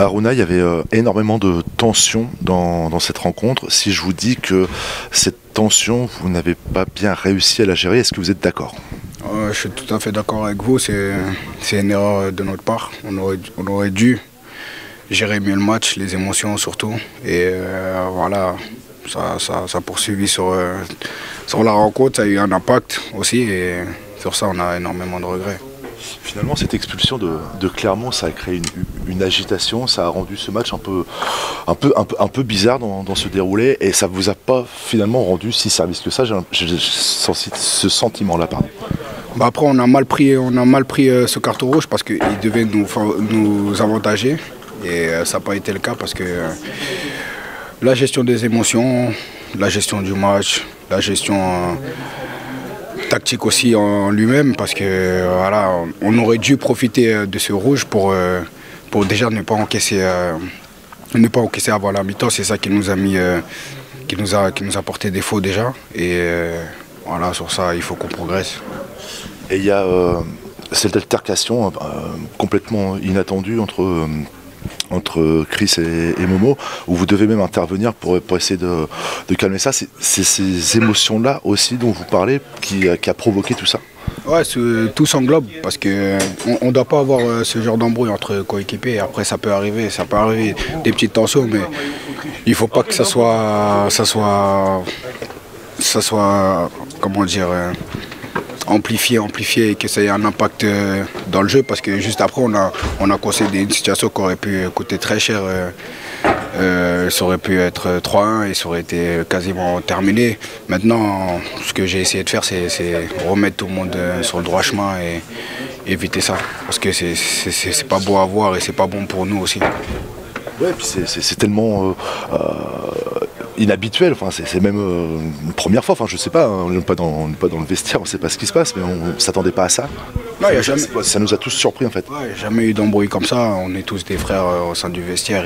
Harouna, il y avait énormément de tension dans cette rencontre. Si je vous dis que cette tension, vous n'avez pas bien réussi à la gérer, est-ce que vous êtes d'accord? Je suis tout à fait d'accord avec vous, c'est une erreur de notre part. On aurait dû gérer mieux le match, les émotions surtout. Et voilà, ça a poursuivi sur la rencontre, ça a eu un impact aussi et sur ça on a énormément de regrets. Finalement, cette expulsion de Clermont, ça a créé une agitation, ça a rendu ce match un peu bizarre dans ce déroulé, et ça vous a pas finalement rendu si service que ça. J'ai ce sentiment-là, pardon. Bah après, on a mal pris ce carton rouge parce qu'il devait nous avantager, et ça n'a pas été le cas parce que la gestion des émotions, la gestion du match, la gestion tactique aussi en lui-même, parce que voilà, on aurait dû profiter de ce rouge pour déjà ne pas encaisser avant la mi-temps. C'est ça qui nous a mis, qui nous a porté défaut déjà. Et voilà, sur ça, il faut qu'on progresse. Et il y a cette altercation complètement inattendue entre Chris et Momo, où vous devez même intervenir pour essayer de calmer ça. C'est ces émotions-là aussi dont vous parlez qui a provoqué tout ça? Ouais, tout s'englobe parce qu'on ne doit pas avoir ce genre d'embrouille entre coéquipiers. Après, ça peut arriver des petites tensions, mais il ne faut pas que ça soit comment dire, amplifié et que ça ait un impact dans le jeu, parce que juste après on a concédé une situation qui aurait pu coûter très cher. Ça aurait pu être 3-1 et ça aurait été quasiment terminé. Maintenant, ce que j'ai essayé de faire, c'est remettre tout le monde sur le droit chemin et éviter ça, parce que c'est pas beau à voir et c'est pas bon pour nous aussi. Ouais, puis c'est tellement inhabituel, enfin, c'est même une première fois, enfin, je sais pas, hein, on n'est pas dans le vestiaire, on sait pas ce qui se passe, mais on s'attendait pas à ça. Non, ça nous a tous surpris en fait. Ouais, jamais eu d'embrouille comme ça, on est tous des frères au sein du vestiaire,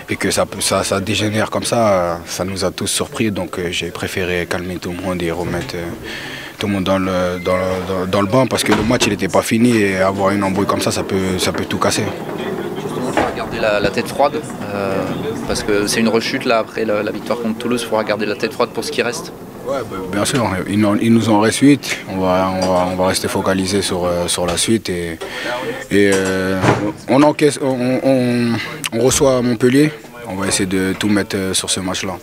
et que ça dégénère comme ça nous a tous surpris, donc j'ai préféré calmer tout le monde et remettre tout le monde dans le banc, parce que le match il n'était pas fini et avoir une embrouille comme ça, ça peut tout casser. Garder la tête froide, parce que c'est une rechute là après la victoire contre Toulouse. Il faudra garder la tête froide pour ce qui reste. Ouais, bien sûr, il nous en reste 8, on va rester focalisé sur la suite, et on encaisse, on reçoit Montpellier, on va essayer de tout mettre sur ce match là.